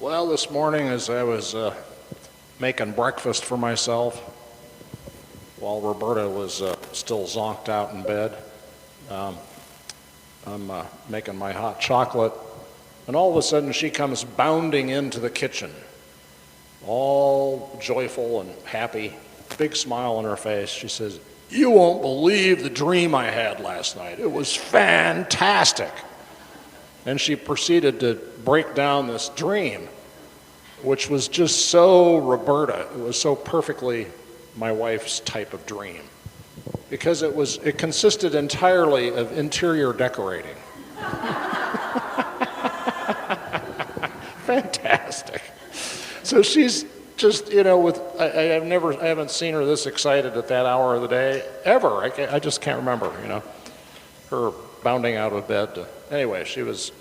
Well, this morning as I was making breakfast for myself, while Roberta was still zonked out in bed, I'm making my hot chocolate, and all of a sudden she comes bounding into the kitchen, all joyful and happy, big smile on her face. She says, "You won't believe the dream I had last night. It was fantastic." And she proceeded to break down this dream, which was just so Roberta. It was so perfectly my wife's type of dream, because it consisted entirely of interior decorating. Fantastic. So she's just, I haven't seen her this excited at that hour of the day ever. I just can't remember, her bounding out of bed. Anyway, she was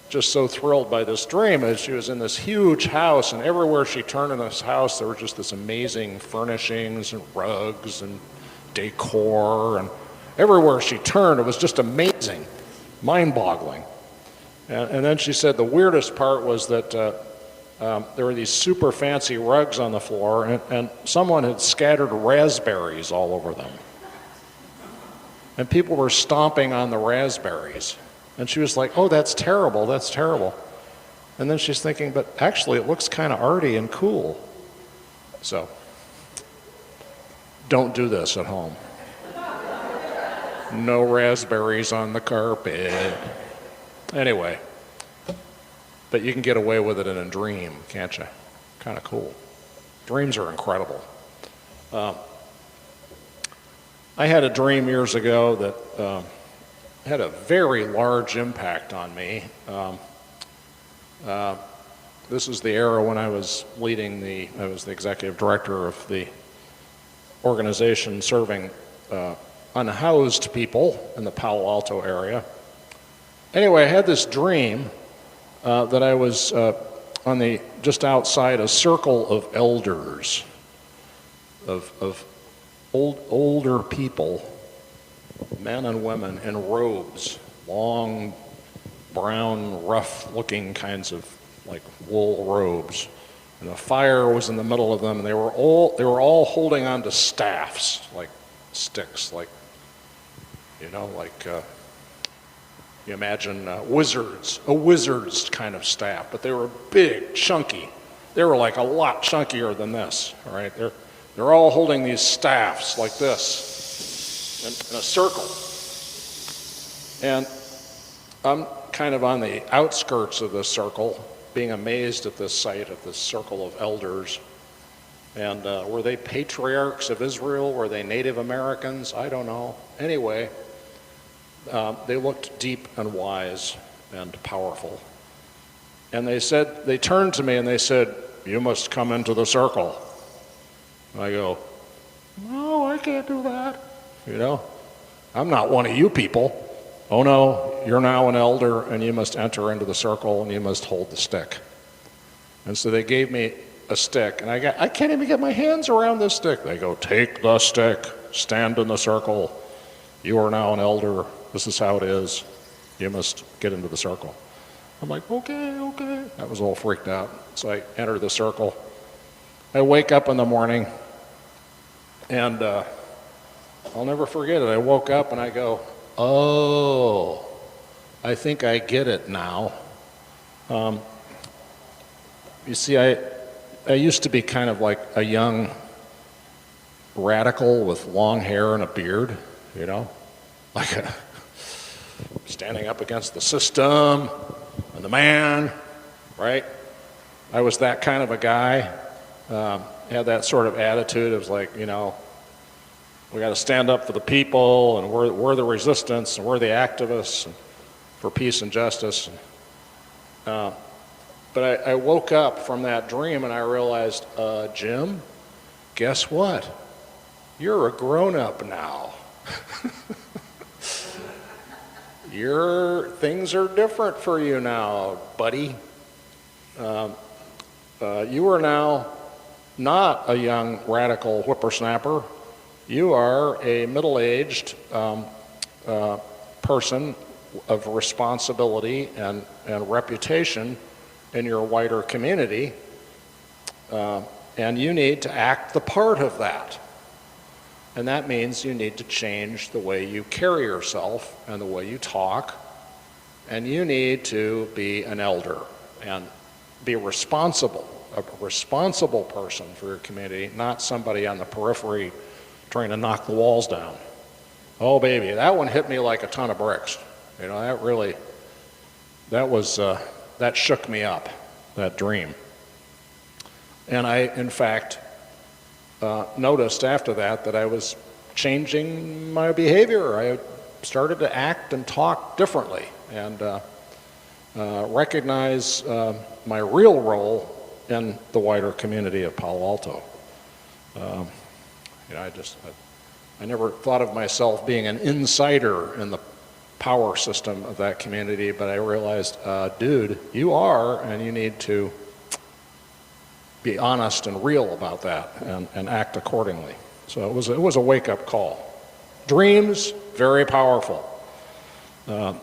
just so thrilled by this dream as she was in this huge house, and everywhere she turned in this house there were just this amazing furnishings and rugs and decor, and everywhere she turned it was just amazing, mind-boggling. And then she said the weirdest part was that there were these super fancy rugs on the floor, and someone had scattered raspberries all over them. And people were stomping on the raspberries. And she was like, "Oh, that's terrible, that's terrible." And then she's thinking, but actually it looks kind of arty and cool. So, don't do this at home. No raspberries on the carpet. Anyway, but you can get away with it in a dream, can't you? Kind of cool. Dreams are incredible. I had a dream years ago that had a very large impact on me. This is the era when I was I was the executive director of the organization serving unhoused people in the Palo Alto area. Anyway, I had this dream that I was just outside a circle of elders, of older people, men and women in robes, long, brown, rough-looking kinds of like wool robes, and a fire was in the middle of them, and they were all holding on to staffs, like sticks, like you imagine a wizard's kind of staff, but they were big, chunky. They were like a lot chunkier than this. All right, they're all holding these staffs like this in a circle, and I'm kind of on the outskirts of this circle, being amazed at this sight of this circle of elders. And were they patriarchs of Israel? Were they Native Americans? I don't know. Anyway, they looked deep and wise and powerful. And they turned to me and they said, "You must come into the circle." And I go, "No, I can't do that. I'm not one of you people." "Oh no, you're now an elder and you must enter into the circle and you must hold the stick." And so they gave me a stick, and I can't even get my hands around this stick. They go, "Take the stick, stand in the circle. You are now an elder. This is how it is. You must get into the circle." I'm like, okay. I was all freaked out. So I enter the circle. I wake up in the morning, and I'll never forget it. I woke up and I go, "Oh, I think I get it now." You see, I used to be kind of like a young radical with long hair and a beard, like standing up against the system and the man, right? I was that kind of a guy. Had that sort of attitude. It was like, we got to stand up for the people, and we're the resistance, and we're the activists for peace and justice. But I woke up from that dream and I realized, Jim, guess what? You're a grown-up now. Things are different for you now, buddy. You are now not a young radical whippersnapper. You are a middle-aged person of responsibility and reputation in your wider community, and you need to act the part of that. And that means you need to change the way you carry yourself and the way you talk, and you need to be an elder and be responsible, a responsible person for your community, not somebody on the periphery trying to knock the walls down. Oh baby, that one hit me like a ton of bricks. You know, that shook me up, that dream. And I, in fact, noticed after that I was changing my behavior. I started to act and talk differently and recognize my real role in the wider community of Palo Alto. I never thought of myself being an insider in the power system of that community, but I realized, dude, you are, and you need to be honest and real about that and act accordingly. So it was a wake-up call. Dreams, very powerful. And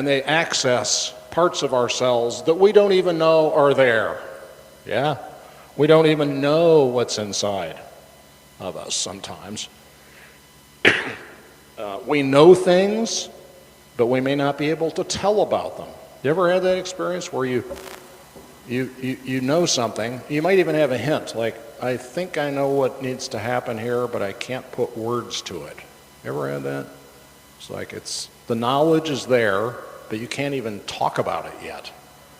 they access parts of ourselves that we don't even know are there. Yeah? We don't even know what's inside of us sometimes. We know things, but we may not be able to tell about them. You ever had that experience where you know something, you might even have a hint, like, I think I know what needs to happen here, but I can't put words to it. You ever had that? It's like the knowledge is there, but you can't even talk about it yet.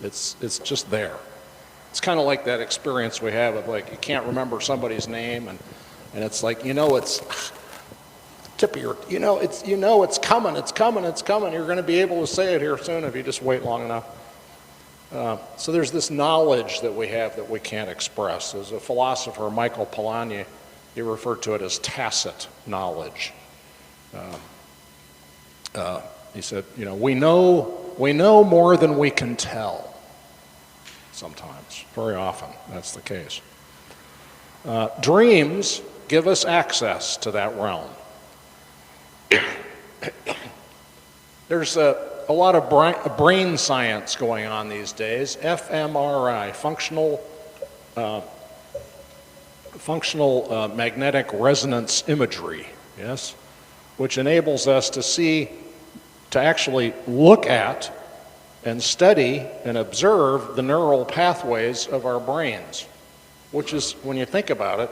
It's just there. It's kind of like that experience we have of, like, you can't remember somebody's name, and it's like, it's tip of your, it's coming. You're going to be able to say it here soon if you just wait long enough. So there's this knowledge that we have that we can't express. There's a philosopher, Michael Polanyi, he referred to it as tacit knowledge. He said, we know more than we can tell. Sometimes, very often, that's the case. Dreams give us access to that realm. There's a lot of brain science going on these days. fMRI, functional magnetic resonance imagery, yes, which enables us to actually look at and study and observe the neural pathways of our brains, which is, when you think about it,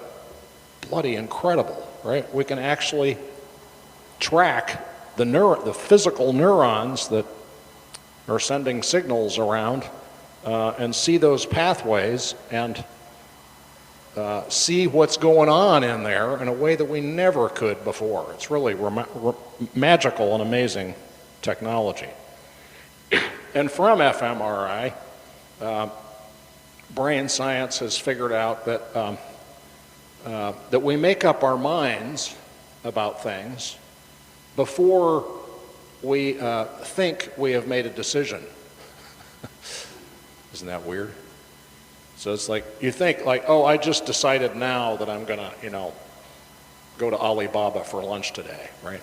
bloody incredible, right? We can actually track the physical neurons that are sending signals around and see those pathways and see what's going on in there in a way that we never could before. It's really magical and amazing technology. And from fMRI, brain science has figured out that we make up our minds about things before we think we have made a decision. Isn't that weird? So it's like, you think like, oh, I just decided now that I'm gonna, go to Alibaba for lunch today, right?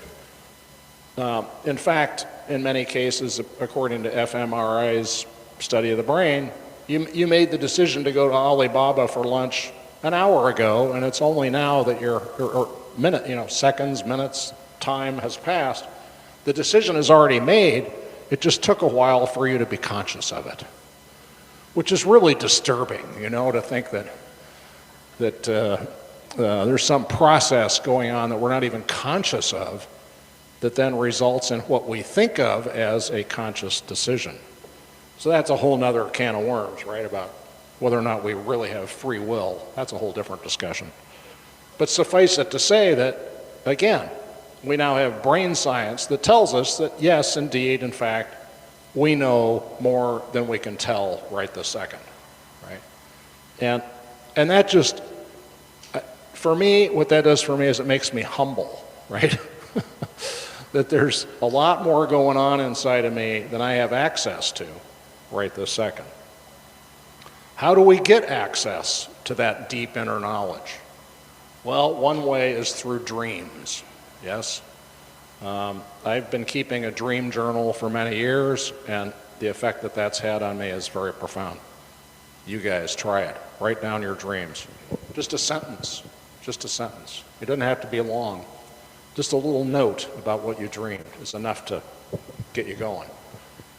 In fact, in many cases, according to fMRI's study of the brain, you made the decision to go to Alibaba for lunch an hour ago, and it's only now that seconds, minutes, time has passed. The decision is already made. It just took a while for you to be conscious of it, which is really disturbing, to think that there's some process going on that we're not even conscious of that then results in what we think of as a conscious decision. So that's a whole nother can of worms, right, about whether or not we really have free will. That's a whole different discussion. But suffice it to say that, again, we now have brain science that tells us that, yes, indeed, in fact, we know more than we can tell right this second, right? And that just, for me, what that does for me is it makes me humble, right? That there's a lot more going on inside of me than I have access to right this second. How do we get access to that deep inner knowledge? Well, one way is through dreams, yes? I've been keeping a dream journal for many years, and the effect that that's had on me is very profound. You guys try it. Write down your dreams. Just a sentence. Just a sentence. It doesn't have to be long. Just a little note about what you dreamed is enough to get you going.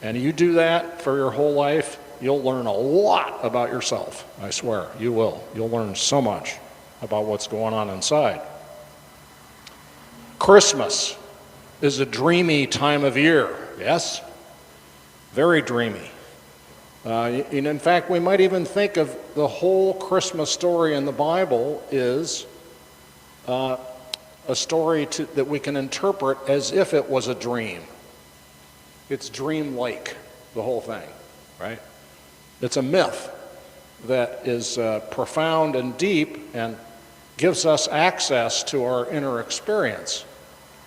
And you do that for your whole life, you'll learn a lot about yourself. I swear, you will. You'll learn so much about what's going on inside. Christmas is a dreamy time of year, yes? Very dreamy. And in fact, we might even think of the whole Christmas story in the Bible is a story that we can interpret as if it was a dream. It's dream-like, the whole thing, right? It's a myth that is profound and deep and gives us access to our inner experience,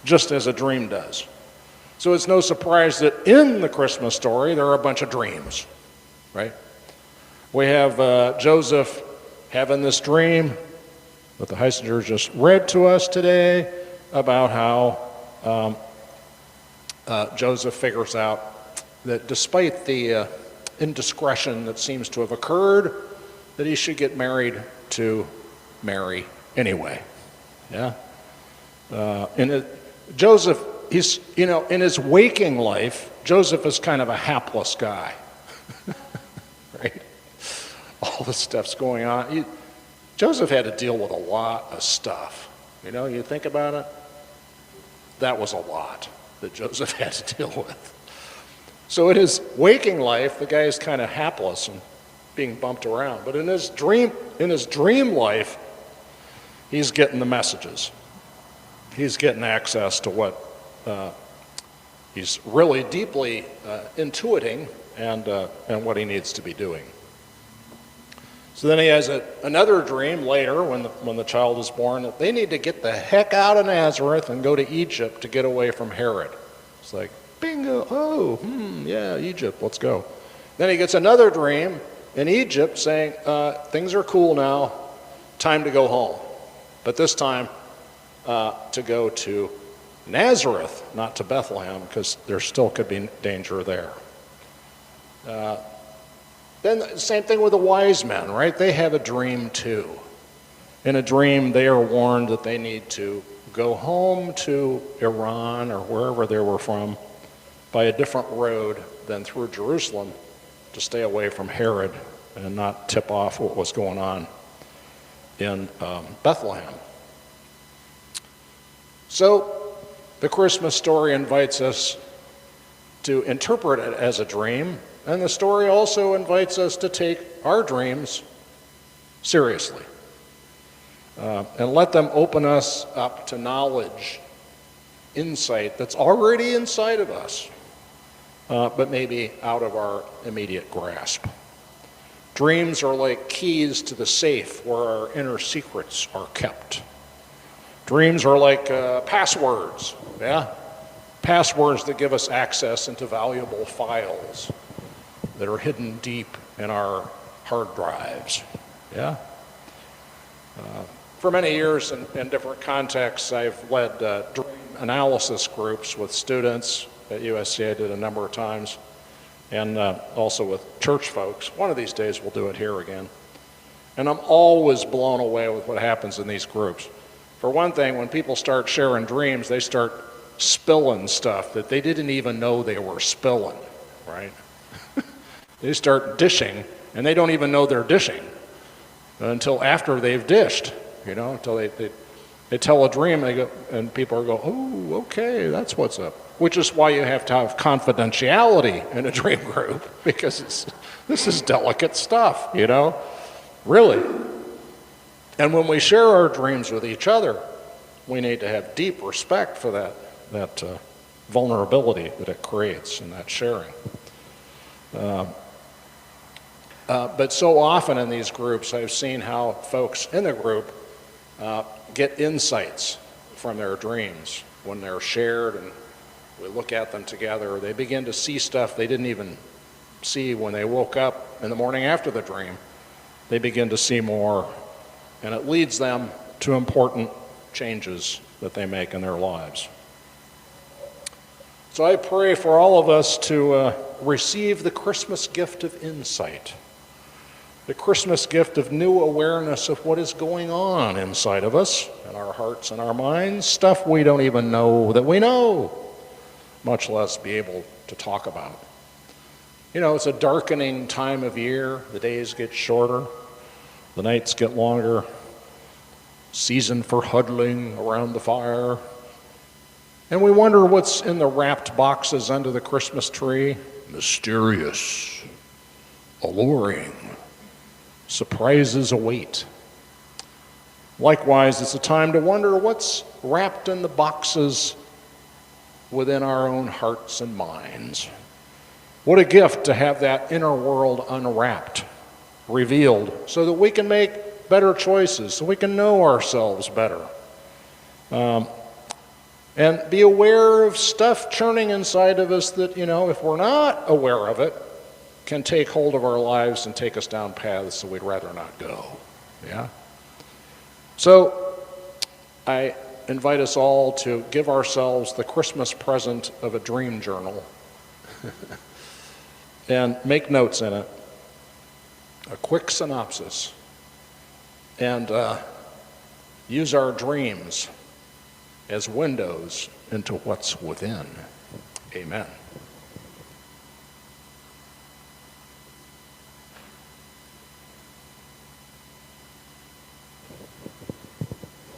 just as a dream does. So it's no surprise that in the Christmas story, there are a bunch of dreams, right? We have Joseph having this dream that the Heisingers just read to us today about how Joseph figures out that despite the indiscretion that seems to have occurred, that he should get married to Mary anyway. Yeah? Joseph, in his waking life, Joseph is kind of a hapless guy. Right? All the stuff's going on. Joseph had to deal with a lot of stuff. You think about it, that was a lot that Joseph had to deal with. So in his waking life, the guy is kind of hapless and being bumped around. But in his dream life, he's getting the messages. He's getting access to what he's really deeply intuiting and what he needs to be doing. So then he has another dream later when the child is born that they need to get the heck out of Nazareth and go to Egypt to get away from Herod. It's like, bingo, yeah, Egypt, let's go. Then he gets another dream in Egypt saying, things are cool now, time to go home. But this time to go to Nazareth, not to Bethlehem, because there still could be danger there. Then the same thing with the wise men, right? They have a dream too. In a dream, they are warned that they need to go home to Iran or wherever they were from by a different road than through Jerusalem to stay away from Herod and not tip off what was going on in Bethlehem. So the Christmas story invites us to interpret it as a dream, and the story also invites us to take our dreams seriously and let them open us up to knowledge, insight that's already inside of us, but maybe out of our immediate grasp. Dreams are like keys to the safe where our inner secrets are kept. Dreams are like passwords, yeah? Passwords that give us access into valuable files that are hidden deep in our hard drives, yeah? For many years in different contexts, I've led dream analysis groups with students at USC. I did a number of times, and also with church folks. One of these days we'll do it here again. And I'm always blown away with what happens in these groups. For one thing, when people start sharing dreams, they start spilling stuff that they didn't even know they were spilling, right? They start dishing, and they don't even know they're dishing until after they've dished, until they tell a dream, and people go, oh, okay, that's what's up. Which is why you have to have confidentiality in a dream group, because this is delicate stuff, really. And when we share our dreams with each other, we need to have deep respect for that vulnerability that it creates in that sharing. But so often in these groups, I've seen how folks in the group get insights from their dreams when they're shared and we look at them together. They begin to see stuff they didn't even see when they woke up in the morning after the dream. They begin to see more, and it leads them to important changes that they make in their lives. So I pray for all of us to receive the Christmas gift of insight, the Christmas gift of new awareness of what is going on inside of us, in our hearts and our minds, stuff we don't even know that we know, much less be able to talk about. You know, it's a darkening time of year. The days get shorter, the nights get longer, season for huddling around the fire. And we wonder what's in the wrapped boxes under the Christmas tree. Mysterious, alluring, surprises await. Likewise, it's a time to wonder what's wrapped in the boxes within our own hearts and minds. What a gift to have that inner world unwrapped, revealed, so that we can make better choices, so we can know ourselves better. And be aware of stuff churning inside of us that, if we're not aware of it, can take hold of our lives and take us down paths that we'd rather not go. Yeah? So I invite us all to give ourselves the Christmas present of a dream journal and make notes in it, a quick synopsis, and use our dreams as windows into what's within. Amen.